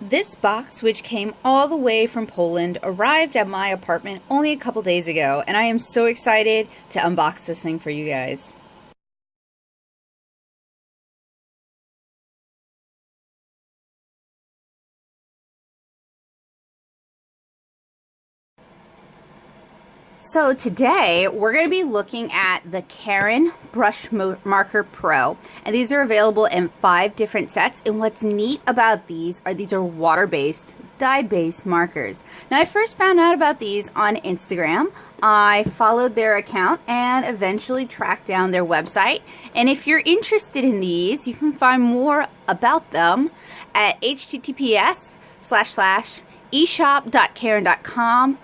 This box, which came all the way from Poland, arrived at my apartment only a couple days ago, and I am so excited to unbox this thing for you guys. So today we're going to be looking at the Karin Brushmarker Pro, and these are available in 5 different sets. And what's neat about these are water-based, dye-based markers. Now, I first found out about these on Instagram. I followed their account and eventually tracked down their website. And if you're interested in these, you can find more about them at https://eshop.karin.com.pl/en/.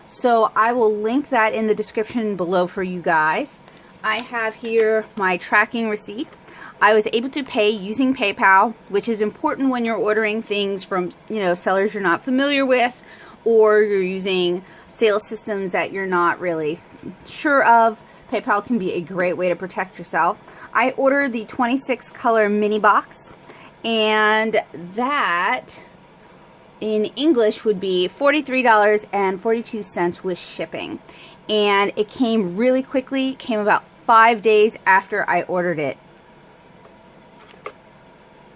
So I will link that in the description below for you guys. I have here my tracking receipt. I was able to pay using PayPal, which is important when you're ordering things from, sellers you're not familiar with, or you're using sales systems that you're not really sure of. PayPal can be a great way to protect yourself. I ordered the 26 color mini box, and that in English would be $43.42 with shipping. And it came really quickly. It came about 5 days after I ordered it.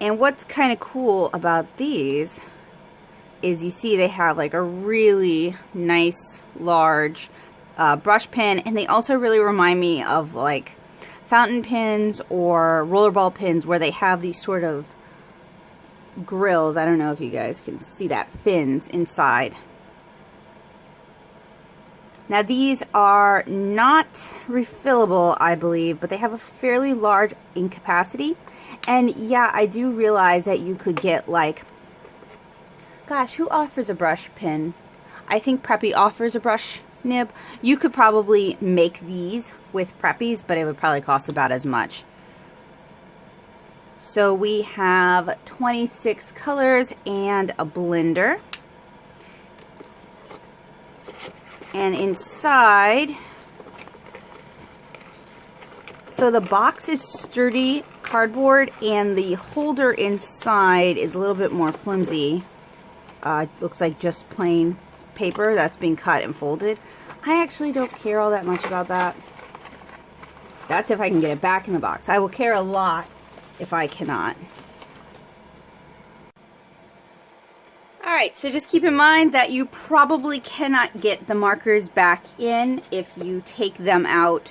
And what's kind of cool about these is you see they have like a really nice large brush pen, and they also really remind me of like fountain pens or rollerball pens where they have these sort of grills. I don't know if you guys can see that, fins inside. Now these are not refillable, I believe, but they have a fairly large ink capacity. And yeah, I do realize that you could get like, gosh, who offers a brush pin? I think Preppy offers a brush nib. You could probably make these with Preppies, but it would probably cost about as much. So we have 26 colors and a blender. And inside, so the box is sturdy cardboard, and the holder inside is a little bit more flimsy. Looks like just plain paper that's been cut and folded. I actually don't care all that much about that. That's if I can get it back in the box. I will care a lot if I cannot. Alright, so just keep in mind that you probably cannot get the markers back in if you take them out.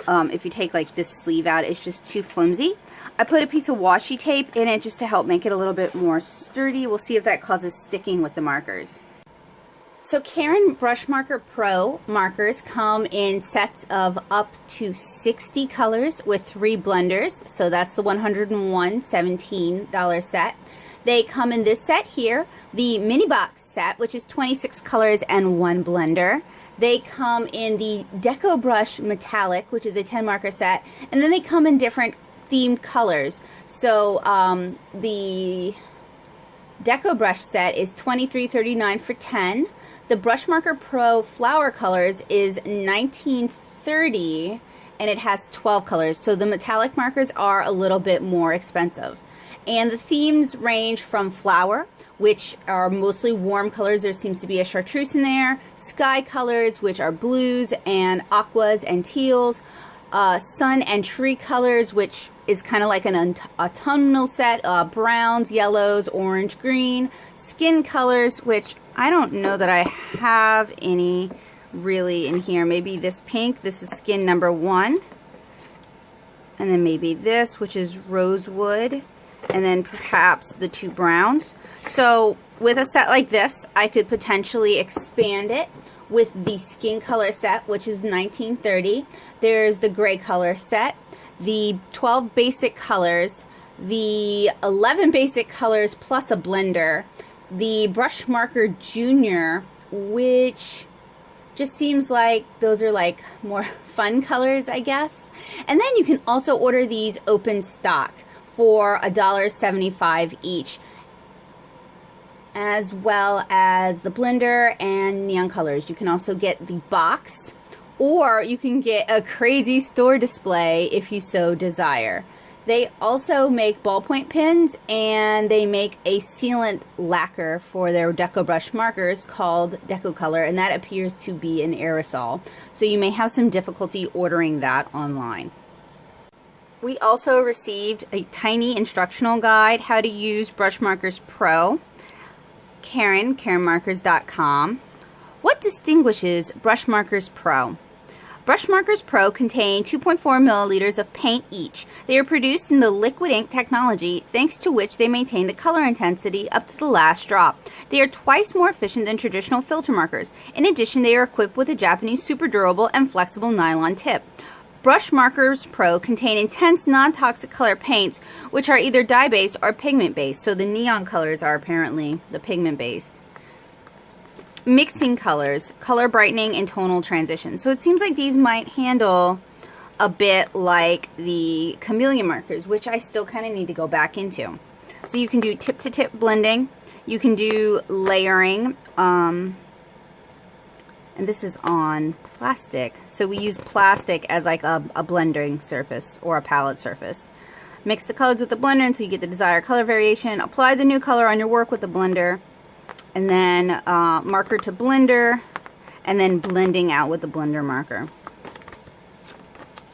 If you take like this sleeve out, it's just too flimsy. I put a piece of washi tape in it just to help make it a little bit more sturdy. We'll see if that causes sticking with the markers. So Karin Brushmarker Pro markers come in sets of up to 60 colors with 3 blenders. So that's the $101 $17 set. They come in this set here, the mini box set, which is 26 colors and 1 blender. They come in the Deco Brush Metallic, which is a 10 marker set, and then they come in different themed colors. So the Deco Brush set is $23.39 for 10. The Brushmarker Pro Flower Colors is $19.30, and it has 12 colors. So the metallic markers are a little bit more expensive. And the themes range from flower, which are mostly warm colors. There seems to be a chartreuse in there. Sky colors, which are blues and aquas and teals. Sun and tree colors, which is kind of like an autumnal set. Browns, yellows, orange, green. Skin colors, which I don't know that I have any really in here. Maybe this pink. This is skin number 1. And then maybe this, which is rosewood. And then perhaps the 2 browns. So with a set like this, I could potentially expand it with the skin color set, which is $19.30. There's the gray color set, the 12 basic colors, the 11 basic colors plus a blender, the Brushmarker Junior, which just seems like those are like more fun colors, I guess. And then you can also order these open stock for $1.75 each, as well as the blender and neon colors. You can also get the box, or you can get a crazy store display if you so desire. They also make ballpoint pens, and they make a sealant lacquer for their deco brush markers called Decocolor, and that appears to be an aerosol. So you may have some difficulty ordering that online. We also received a tiny instructional guide, how to use Brushmarkers Pro. KarinMarkers.com. What distinguishes Brushmarkers Pro? Brushmarkers Pro contain 2.4 milliliters of paint each. They are produced in the liquid ink technology, thanks to which they maintain the color intensity up to the last drop. They are twice more efficient than traditional filter markers. In addition, they are equipped with a Japanese super durable and flexible nylon tip. Brushmarkers Pro contain intense non-toxic color paints, which are either dye-based or pigment-based. So the neon colors are apparently the pigment-based. Mixing colors, color brightening, and tonal transition. So it seems like these might handle a bit like the chameleon markers, which I still kind of need to go back into. So you can do tip-to-tip blending. You can do layering. And this is on plastic. So we use plastic as like a blending surface or a palette surface. Mix the colors with the blender until you get the desired color variation. Apply the new color on your work with the blender. And then marker to blender, and then blending out with the blender marker.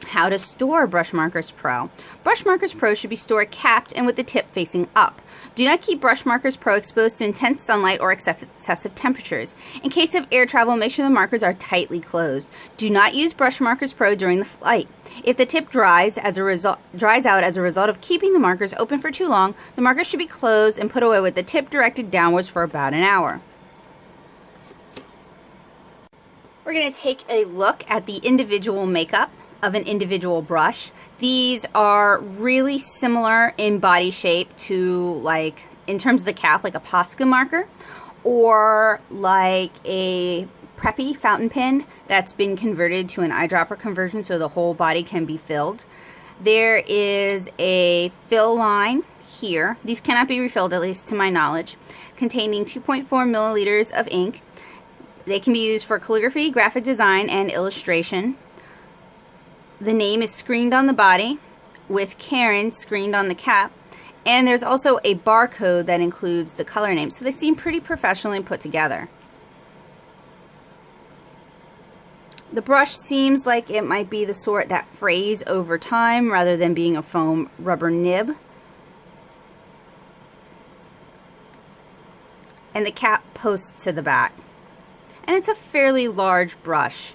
How to store Brushmarkers Pro. Brushmarkers Pro should be stored capped and with the tip facing up. Do not keep Brushmarkers Pro exposed to intense sunlight or excessive temperatures. In case of air travel, make sure the markers are tightly closed. Do not use Brushmarkers Pro during the flight. If the tip dries out as a result of keeping the markers open for too long, the markers should be closed and put away with the tip directed downwards for about an hour. We're going to take a look at the individual makeup of an individual brush. These are really similar in body shape to, like, in terms of the cap, like a Posca marker, or like a preppy fountain pen that's been converted to an eyedropper conversion so the whole body can be filled. There is a fill line here. These cannot be refilled, at least to my knowledge, containing 2.4 milliliters of ink. They can be used for calligraphy, graphic design, and illustration. The name is screened on the body with Karin screened on the cap, and there's also a barcode that includes the color name, so they seem pretty professionally put together. The brush seems like it might be the sort that frays over time rather than being a foam rubber nib. And the cap posts to the back. And it's a fairly large brush.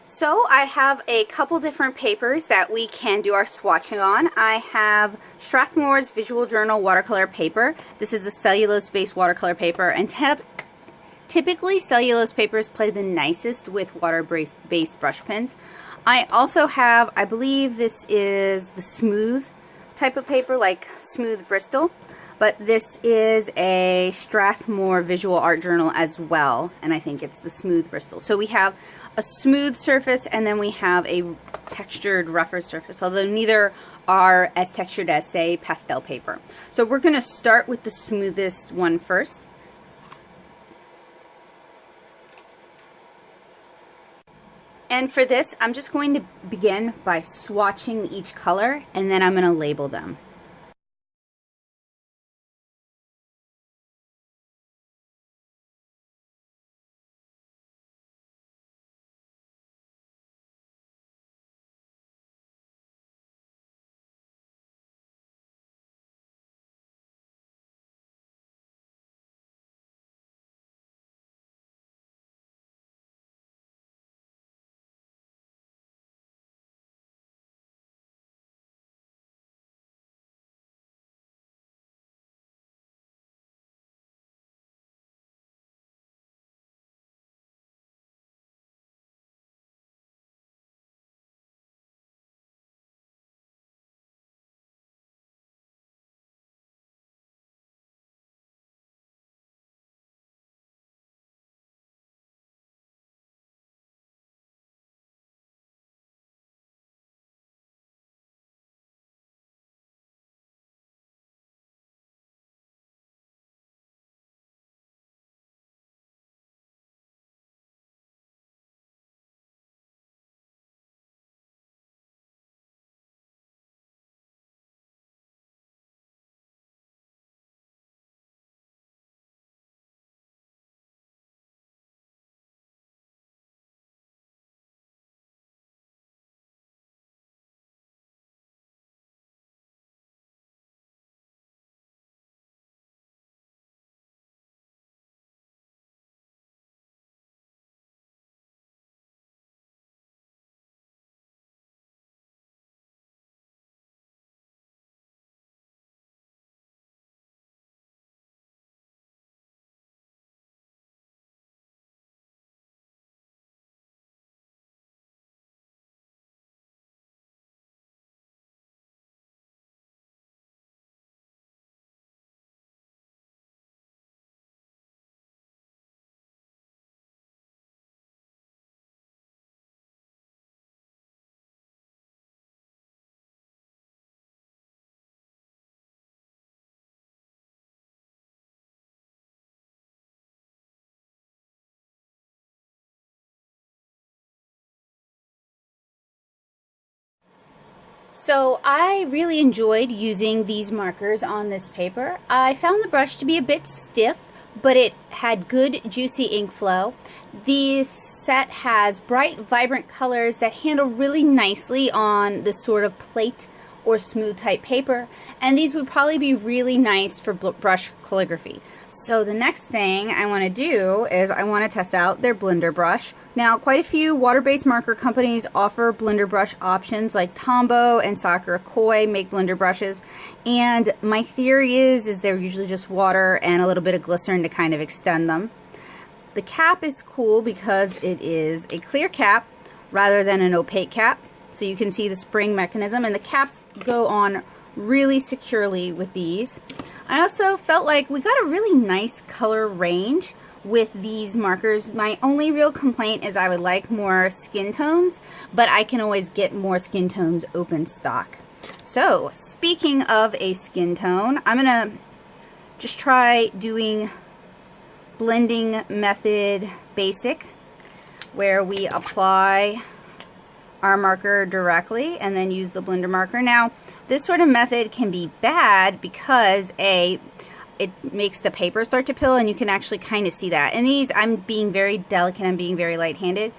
So I have a couple different papers that we can do our swatching on. I have Strathmore's Visual Journal watercolor paper. This is a cellulose-based watercolor paper, and typically cellulose papers play the nicest with water-based brush pens. I also have, I believe this is the smooth type of paper, like smooth Bristol, but this is a Strathmore Visual Art Journal as well, and I think it's the smooth Bristol. So we have a smooth surface, and then we have a textured, rougher surface, although neither are as textured as, say, pastel paper. So we're going to start with the smoothest one first. And for this, I'm just going to begin by swatching each color, and then I'm going to label them. So I really enjoyed using these markers on this paper. I found the brush to be a bit stiff, but it had good juicy ink flow. This set has bright, vibrant colors that handle really nicely on the sort of plate or smooth type paper, and these would probably be really nice for brush calligraphy. So the next thing I want to do is I want to test out their blender brush. Now, quite a few water-based marker companies offer blender brush options, like Tombow and Sakura Koi make blender brushes, and my theory is they're usually just water and a little bit of glycerin to kind of extend them. The cap is cool because it is a clear cap rather than an opaque cap, so you can see the spring mechanism, and the caps go on really securely with these. I also felt like we got a really nice color range with these markers. My only real complaint is I would like more skin tones, but I can always get more skin tones open stock. So speaking of a skin tone, I'm gonna just try doing blending method basic, where we apply our marker directly and then use the blender marker. Now, this sort of method can be bad because it makes the paper start to pill, and you can actually kind of see that. And these, I'm being very delicate, I'm being very light-handed,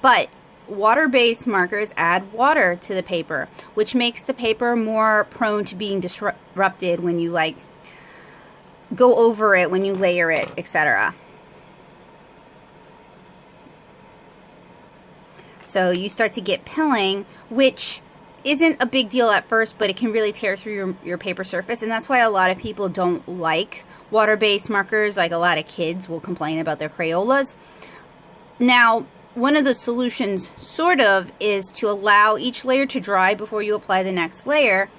but water-based markers add water to the paper, which makes the paper more prone to being disrupted when you like go over it, when you layer it, etc. So you start to get pilling, which isn't a big deal at first, but it can really tear through your paper surface, and that's why a lot of people don't like water-based markers. Like, a lot of kids will complain about their Crayolas. Now, one of the solutions, sort of, is to allow each layer to dry before you apply the next layer,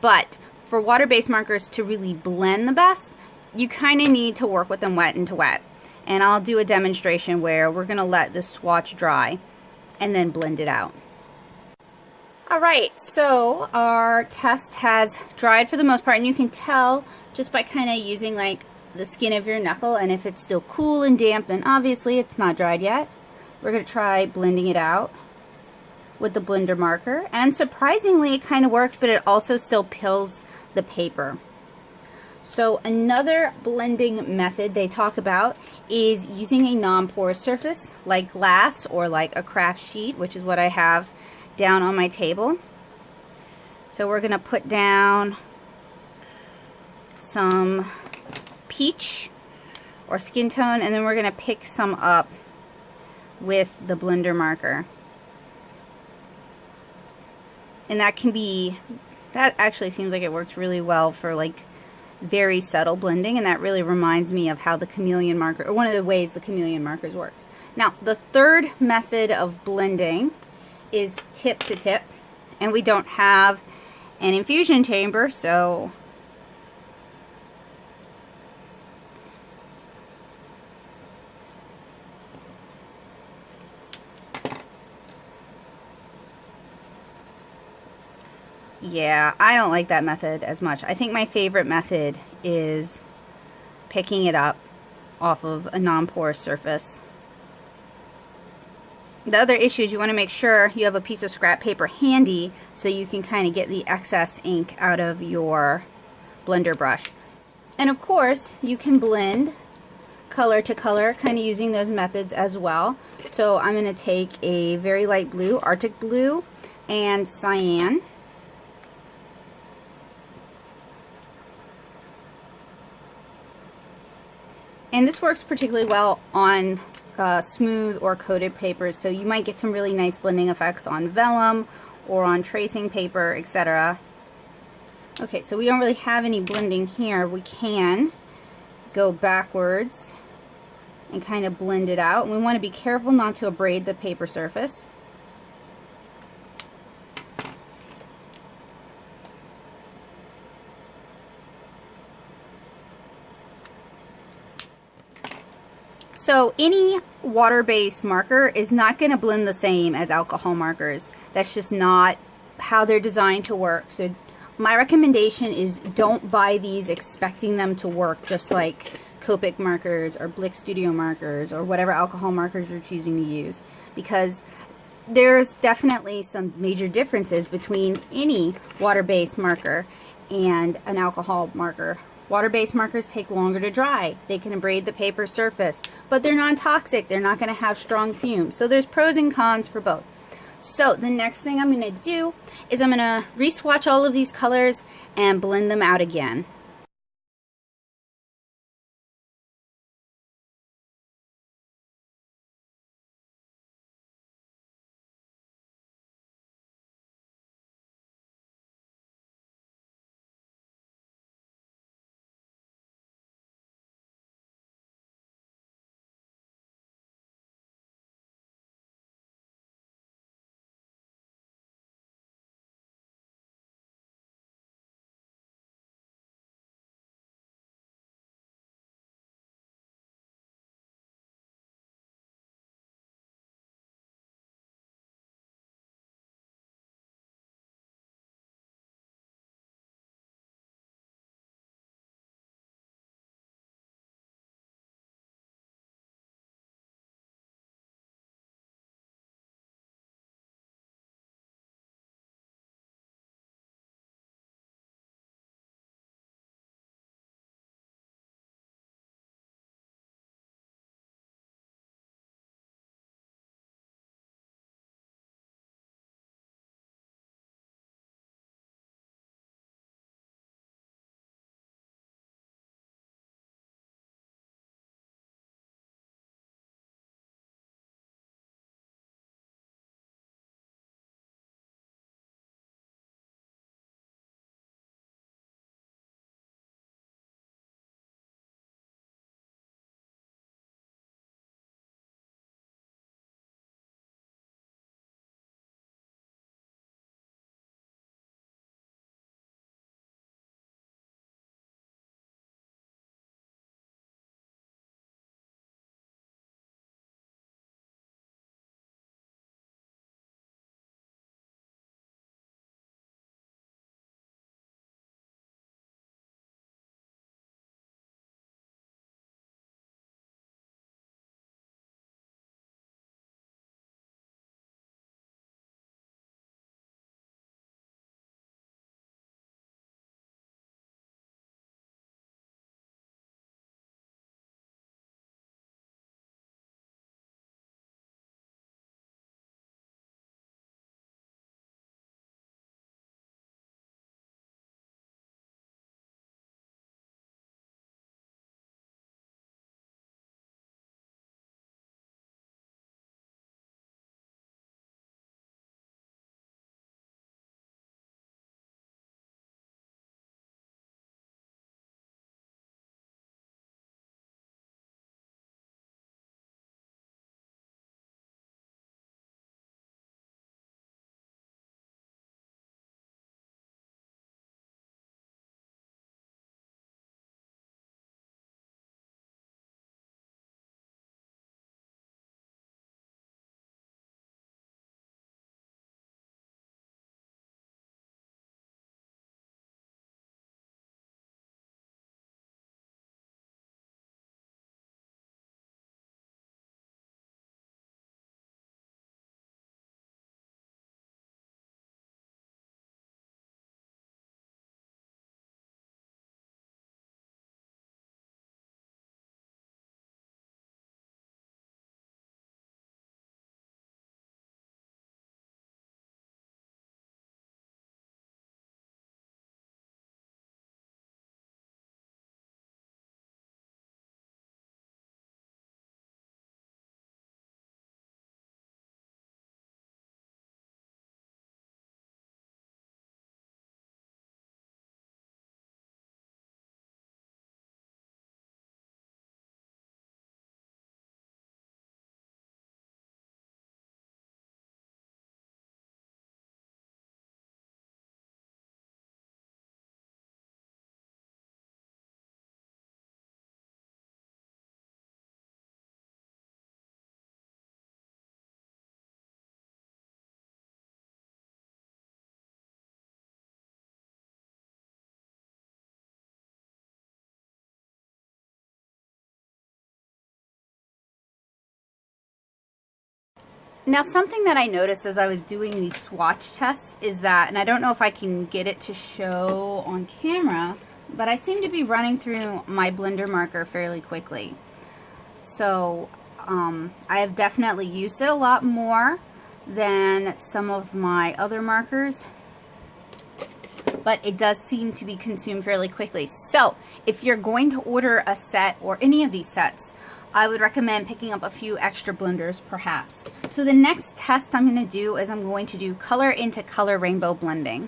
but for water-based markers to really blend the best, you kind of need to work with them wet into wet. And I'll do a demonstration where we're going to let the swatch dry and then blend it out. Alright, so our test has dried for the most part, and you can tell just by kind of using like the skin of your knuckle, and if it's still cool and damp, then obviously it's not dried yet. We're going to try blending it out with the blender marker, and surprisingly it kind of works, but it also still pills the paper. So another blending method they talk about is using a non-porous surface like glass or like a craft sheet, which is what I have down on my table. So we're going to put down some peach or skin tone, and then we're going to pick some up with the blender marker. And that actually seems like it works really well for like very subtle blending, and that really reminds me of how the chameleon marker, or one of the ways the chameleon markers works. Now, the third method of blending is tip to tip, and we don't have an infusion chamber, so yeah, I don't like that method as much. I think my favorite method is picking it up off of a non-porous surface. The other issue is you want to make sure you have a piece of scrap paper handy so you can kind of get the excess ink out of your blender brush. And of course, you can blend color to color, kind of using those methods as well. So I'm going to take a very light blue, Arctic blue, and cyan. And this works particularly well on smooth or coated papers, so you might get some really nice blending effects on vellum or on tracing paper, etc. Okay, so we don't really have any blending here. We can go backwards and kind of blend it out. And we want to be careful not to abrade the paper surface. So any water-based marker is not going to blend the same as alcohol markers. That's just not how they're designed to work. So my recommendation is don't buy these expecting them to work just like Copic markers or Blick Studio markers or whatever alcohol markers you're choosing to use, because there's definitely some major differences between any water-based marker and an alcohol marker. Water-based markers take longer to dry. They can abrade the paper surface, but they're non-toxic. They're not going to have strong fumes. So there's pros and cons for both. So the next thing I'm going to do is I'm going to re-swatch all of these colors and blend them out again. Now, something that I noticed as I was doing these swatch tests is that, and I don't know if I can get it to show on camera, but I seem to be running through my blender marker fairly quickly. So I have definitely used it a lot more than some of my other markers, but it does seem to be consumed fairly quickly. So if you're going to order a set or any of these sets, I would recommend picking up a few extra blenders perhaps. So the next test I'm going to do is I'm going to do color into color rainbow blending.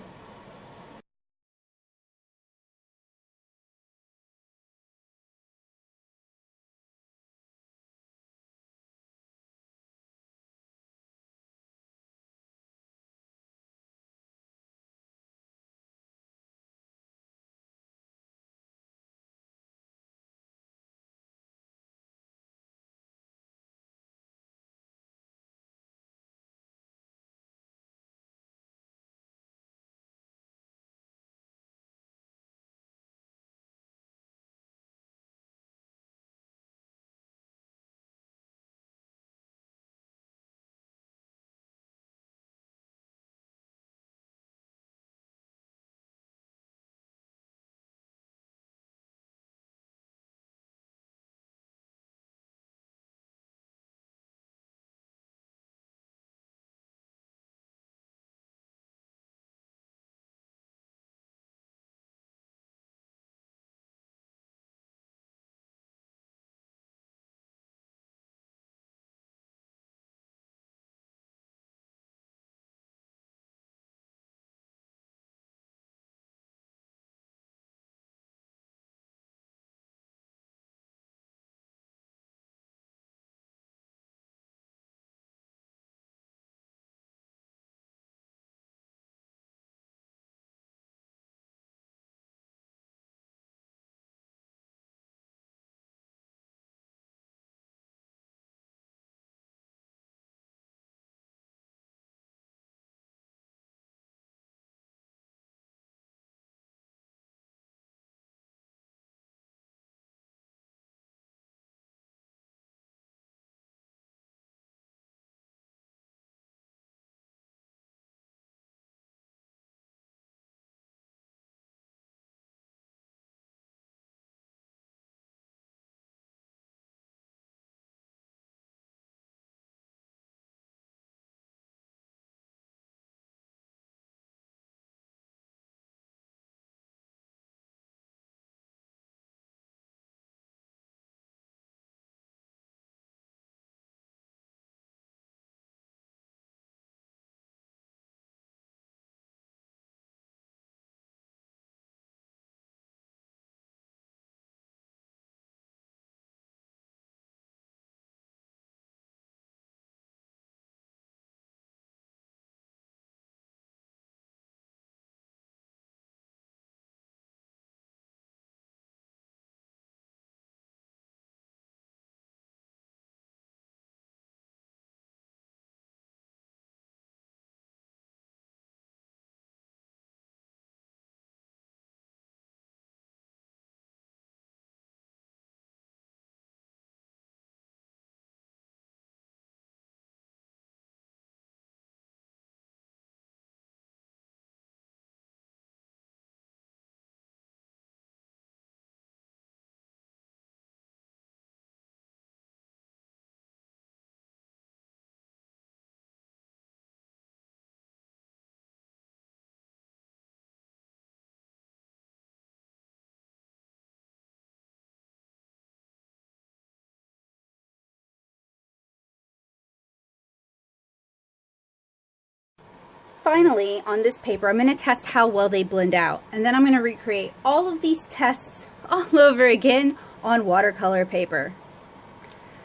Finally, on this paper, I'm going to test how well they blend out, and then I'm going to recreate all of these tests all over again on watercolor paper.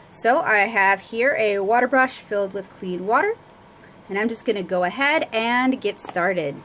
So I have here a water brush filled with clean water, and I'm just going to go ahead and get started.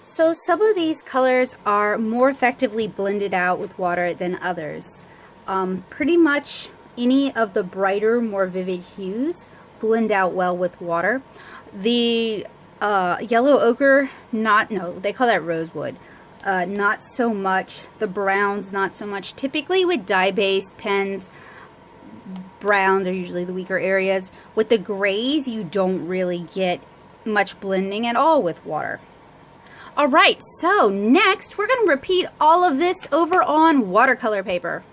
So some of these colors are more effectively blended out with water than others. Pretty much any of the brighter, more vivid hues blend out well with water. The yellow ochre, no, they call that rosewood. Not so much. The browns, not so much. Typically with dye-based pens, browns are usually the weaker areas. With the grays, you don't really get much blending at all with water. Alright, so next we're going to repeat all of this over on watercolor paper.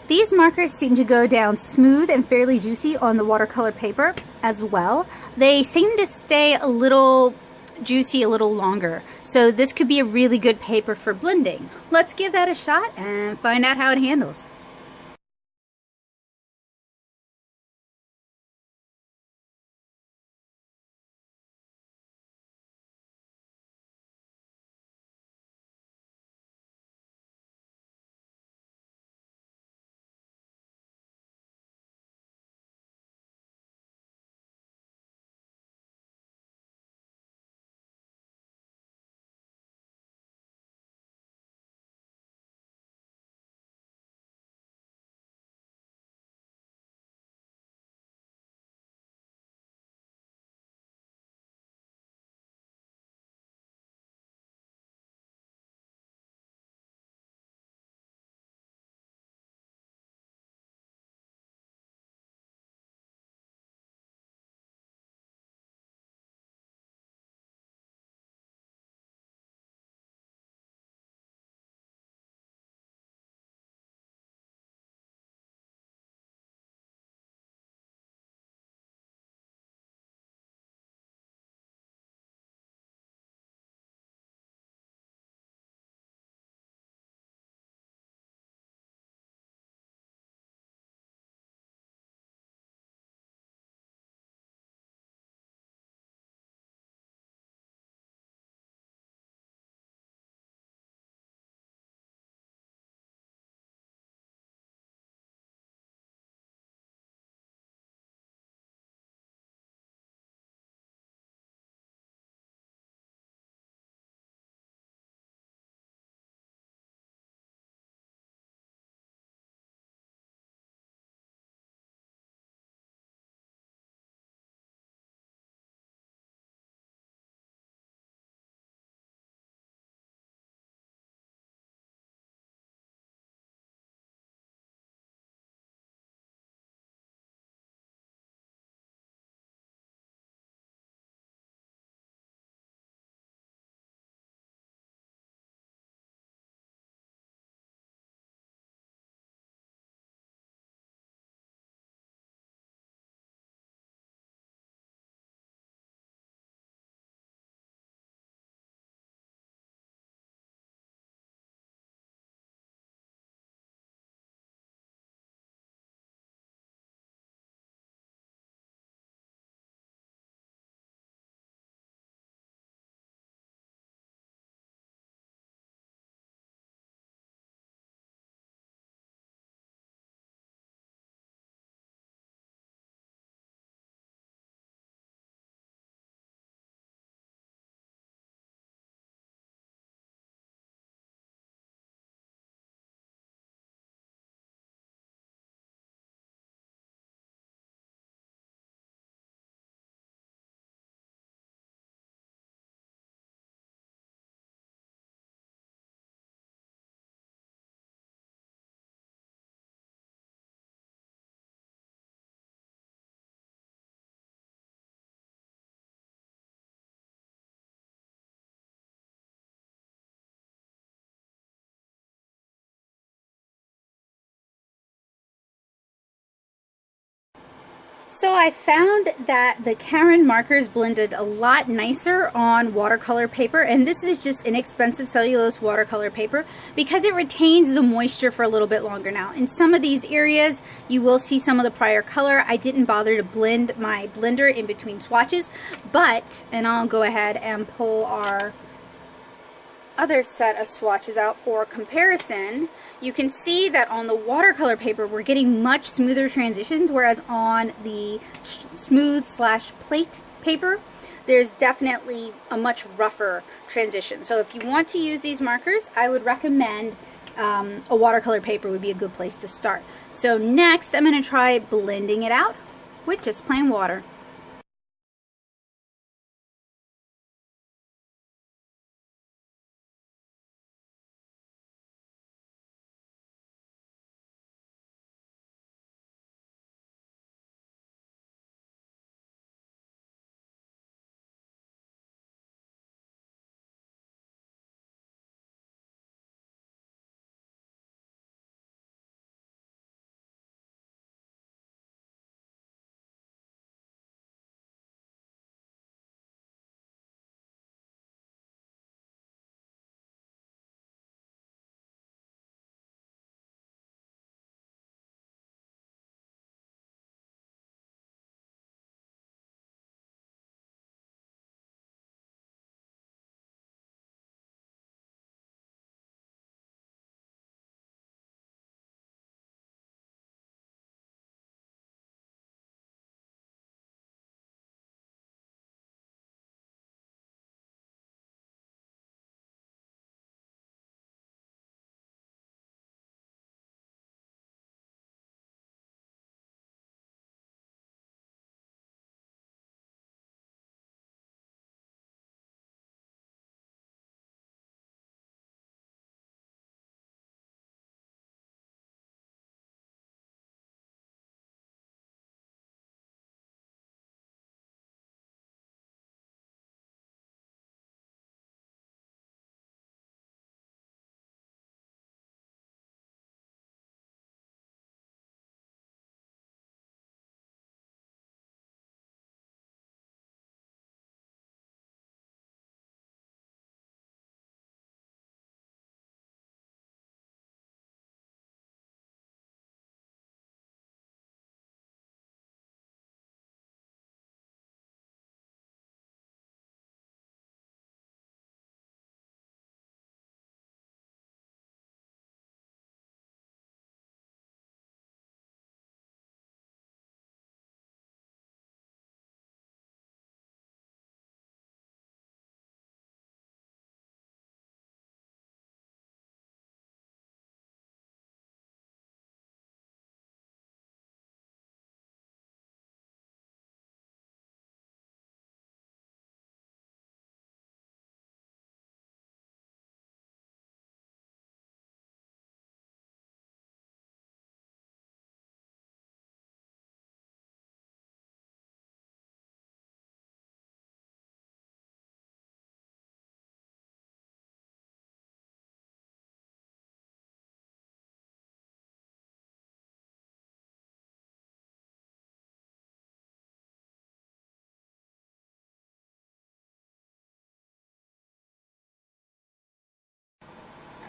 These markers seem to go down smooth and fairly juicy on the watercolor paper as well. They seem to stay a little juicy a little longer, so this could be a really good paper for blending. Let's give that a shot and find out how it handles. So I found that the Karin markers blended a lot nicer on watercolor paper, and this is just inexpensive cellulose watercolor paper because it retains the moisture for a little bit longer. Now in some of these areas you will see some of the prior color. I didn't bother to blend my blender in between swatches, but, and I'll go ahead and pull our other set of swatches out for comparison. You can see that on the watercolor paper we're getting much smoother transitions, whereas on the smooth / plate paper there's definitely a much rougher transition. So if you want to use these markers, I would recommend a watercolor paper would be a good place to start. So next I'm going to try blending it out with just plain water.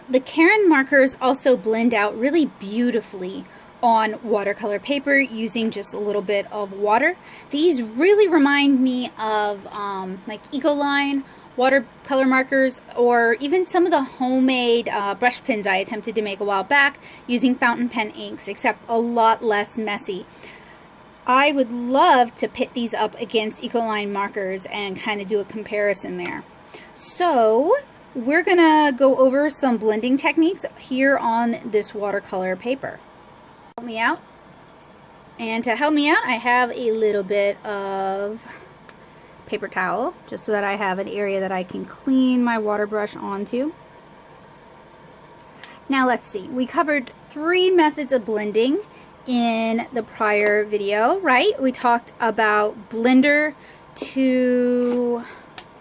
The Karin markers also blend out really beautifully on watercolor paper using just a little bit of water. These really remind me of like Ecoline watercolor markers, or even some of the homemade brush pens I attempted to make a while back using fountain pen inks, except a lot less messy. I would love to pit these up against Ecoline markers and kind of do a comparison there. So we're gonna go over some blending techniques here on this watercolor paper. Help me out. And to help me out, I have a little bit of paper towel, just so that I have an area that I can clean my water brush onto. Now let's see, we covered 3 methods of blending in the prior video, right? We talked about blender to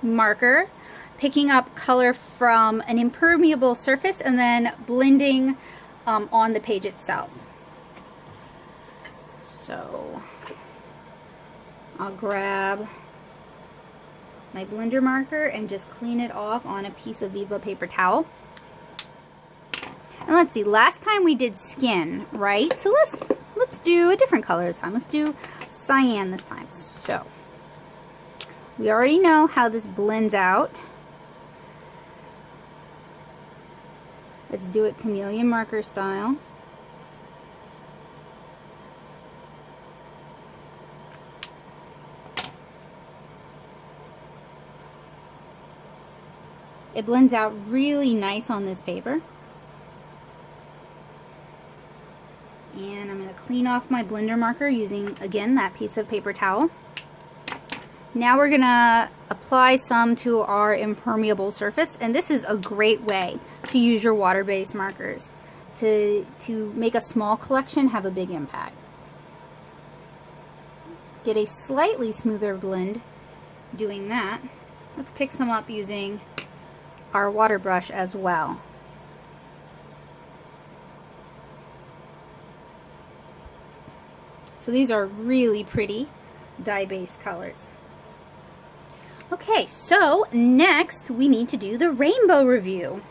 marker, picking up color from an impermeable surface, and then blending on the page itself. So I'll grab my blender marker and just clean it off on a piece of Viva paper towel. And let's see, last time we did skin, right? So let's do a different color this time. Let's do cyan this time. So we already know how this blends out. Let's do it chameleon marker style. It blends out really nice on this paper. And I'm going to clean off my blender marker using, again, that piece of paper towel. Now we're going to apply some to our impermeable surface, and this is a great way to use your water-based markers to make a small collection have a big impact. Get a slightly smoother blend doing that. Let's pick some up using our water brush as well. So these are really pretty dye-based colors. Okay, so next we need to do the rainbow review.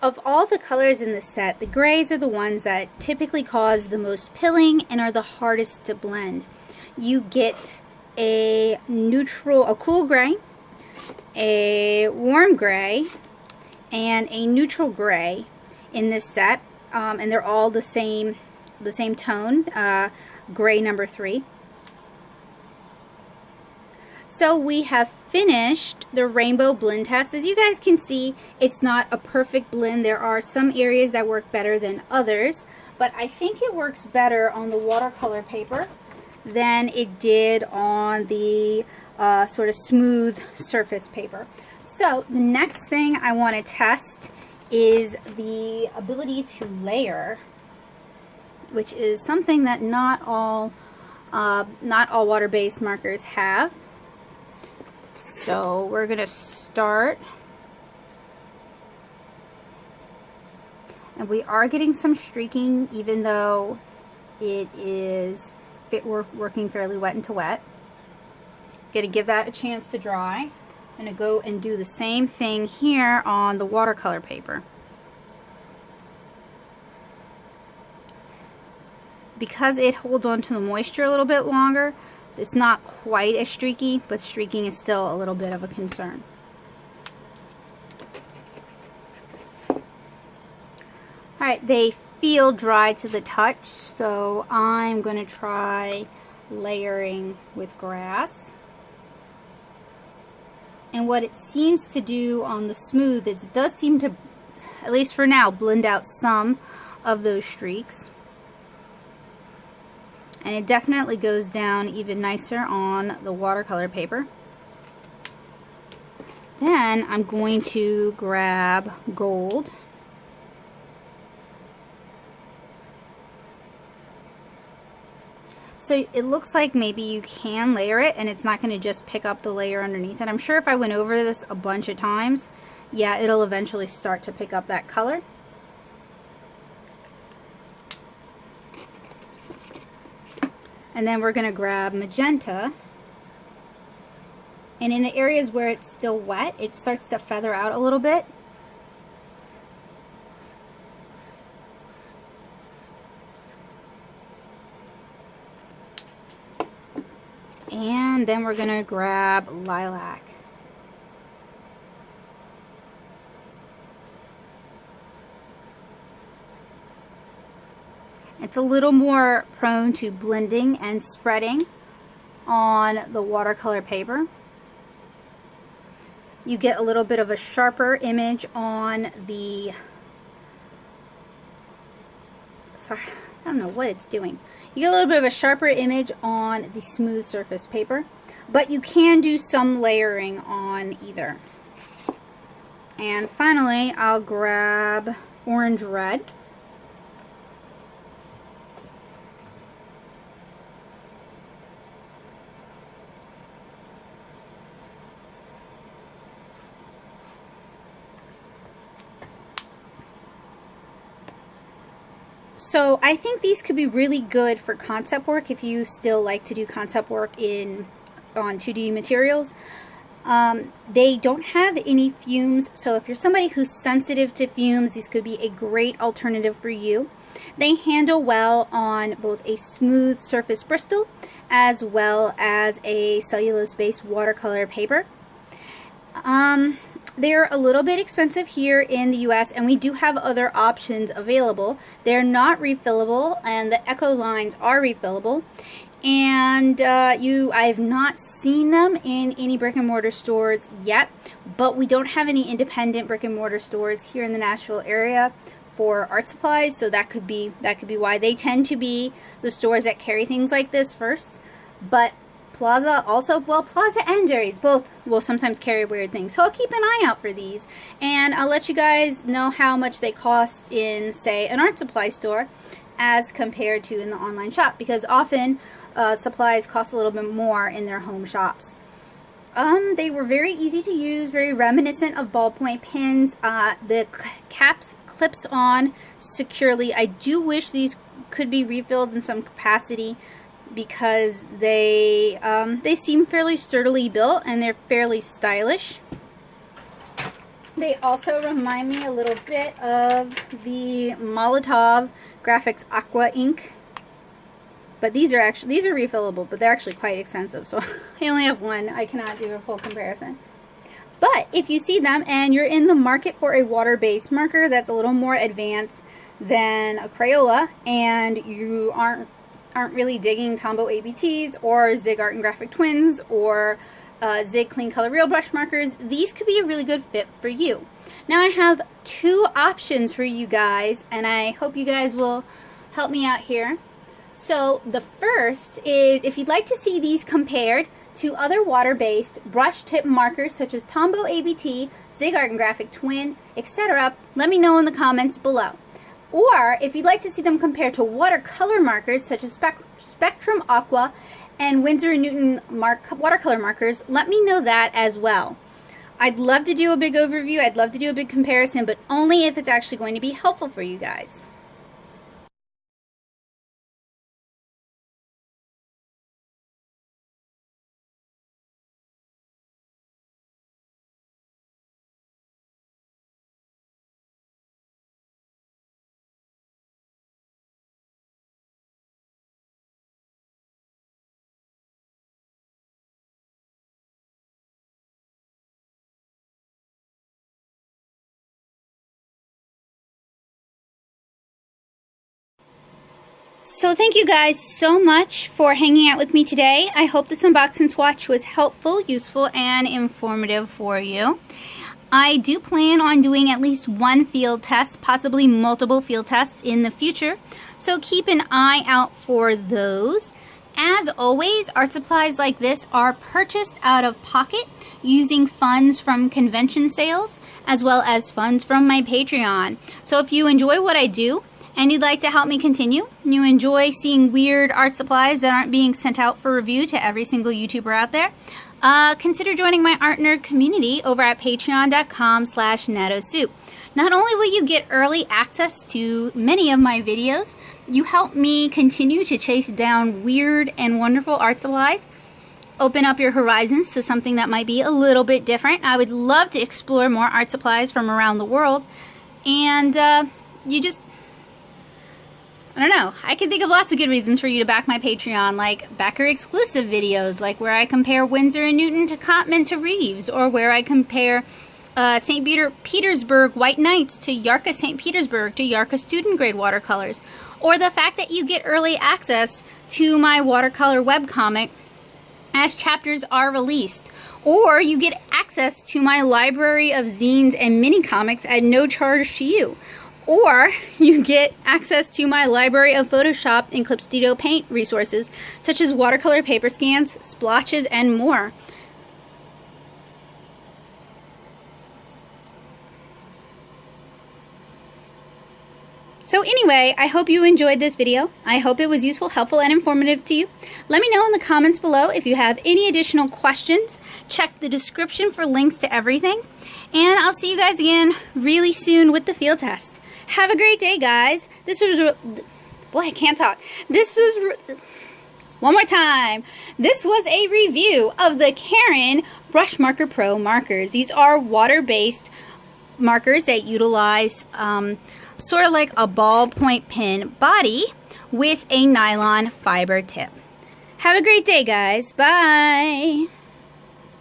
Of all the colors in the set, the grays are the ones that typically cause the most pilling and are the hardest to blend. You get a cool gray, a warm gray, and a neutral gray in this set. and they're all the same tone, gray number 3. So we have finished the rainbow blend test. As you guys can see, it's not a perfect blend. There are some areas that work better than others, but I think it works better on the watercolor paper than it did on the sort of smooth surface paper. So the next thing I want to test is the ability to layer, which is something that not all water-based markers have. So we're going to start, and we are getting some streaking even though it is working fairly wet into wet. Going to give that a chance to dry. I'm going to go and do the same thing here on the watercolor paper. Because it holds on to the moisture a little bit longer, it's not quite as streaky, but streaking is still a little bit of a concern. Alright, they feel dry to the touch, so I'm going to try layering with grass. And what it seems to do on the smooth is it does seem to, at least for now, blend out some of those streaks. And it definitely goes down even nicer on the watercolor paper. Then I'm going to grab gold. So it looks like maybe you can layer it and it's not going to just pick up the layer underneath it. I'm sure if I went over this a bunch of times, yeah, it'll eventually start to pick up that color. And then we're going to grab magenta, and in the areas where it's still wet, it starts to feather out a little bit. And then we're going to grab lilac. It's a little more prone to blending and spreading on the watercolor paper. You get a little bit of a sharper image on the, sorry, I don't know what it's doing. You get a little bit of a sharper image on the smooth surface paper, but you can do some layering on either. And finally, I'll grab orange red. So I think these could be really good for concept work if you still like to do concept work on 2D materials. They don't have any fumes, so if you're somebody who's sensitive to fumes, these could be a great alternative for you. They handle well on both a smooth surface Bristol as well as a cellulose-based watercolor paper. They're a little bit expensive here in the US, and we do have other options available. They're not refillable, and the Echo lines are refillable. And I have not seen them in any brick and mortar stores yet, but we don't have any independent brick and mortar stores here in the Nashville area for art supplies, so that could be why. They tend to be the stores that carry things like this first, but Plaza also, well, Plaza and Jerry's both will sometimes carry weird things. So I'll keep an eye out for these, and I'll let you guys know how much they cost in, say, an art supply store as compared to in the online shop, because often supplies cost a little bit more in their home shops. They were very easy to use, very reminiscent of ballpoint pens. The caps clips on securely. I do wish these could be refilled in some capacity, because they seem fairly sturdily built and they're fairly stylish. They also remind me a little bit of the Molotov Graphics Aqua ink, but these are refillable, but they're actually quite expensive, so I only have one. I cannot do a full comparison. But if you see them and you're in the market for a water-based marker that's a little more advanced, than a Crayola, and you aren't really digging Tombow ABTs or Zig Art and Graphic Twins or Zig Clean Color Real brush markers, these could be a really good fit for you. Now I have two options for you guys, and I hope you guys will help me out here. So the first is, if you'd like to see these compared to other water-based brush tip markers such as Tombow ABT, Zig Art and Graphic Twin, etc., let me know in the comments below. Or if you'd like to see them compared to watercolor markers such as Spectrum Aqua and Winsor & Newton watercolor markers, let me know that as well. I'd love to do a big overview, I'd love to do a big comparison, but only if it's actually going to be helpful for you guys. So thank you guys so much for hanging out with me today. I hope this unboxing swatch was helpful, useful, and informative for you. I do plan on doing at least one field test, possibly multiple field tests in the future, so keep an eye out for those. As always, art supplies like this are purchased out of pocket using funds from convention sales as well as funds from my Patreon. So if you enjoy what I do and you'd like to help me continue, you enjoy seeing weird art supplies that aren't being sent out for review to every single YouTuber out there, consider joining my art nerd community over at patreon.com/natosoup. Not only will you get early access to many of my videos, you help me continue to chase down weird and wonderful art supplies, open up your horizons to something that might be a little bit different. I would love to explore more art supplies from around the world, and I don't know. I can think of lots of good reasons for you to back my Patreon, like backer exclusive videos, like where I compare Winsor & Newton to Cotman to Reeves, or where I compare St. Petersburg White Knights to Yarka St. Petersburg to Yarka student grade watercolors, or the fact that you get early access to my watercolor webcomic as chapters are released, or you get access to my library of zines and mini comics at no charge to you. Or you get access to my library of Photoshop and Clip Studio Paint resources, such as watercolor paper scans, splotches, and more. So anyway, I hope you enjoyed this video. I hope it was useful, helpful, and informative to you. Let me know in the comments below if you have any additional questions. Check the description for links to everything. And I'll see you guys again really soon with the field test. Have a great day, guys. This was, boy, I can't talk. One more time. This was a review of the Karin Brushmarker Pro markers. These are water-based markers that utilize sort of like a ballpoint pen body with a nylon fiber tip. Have a great day, guys. Bye.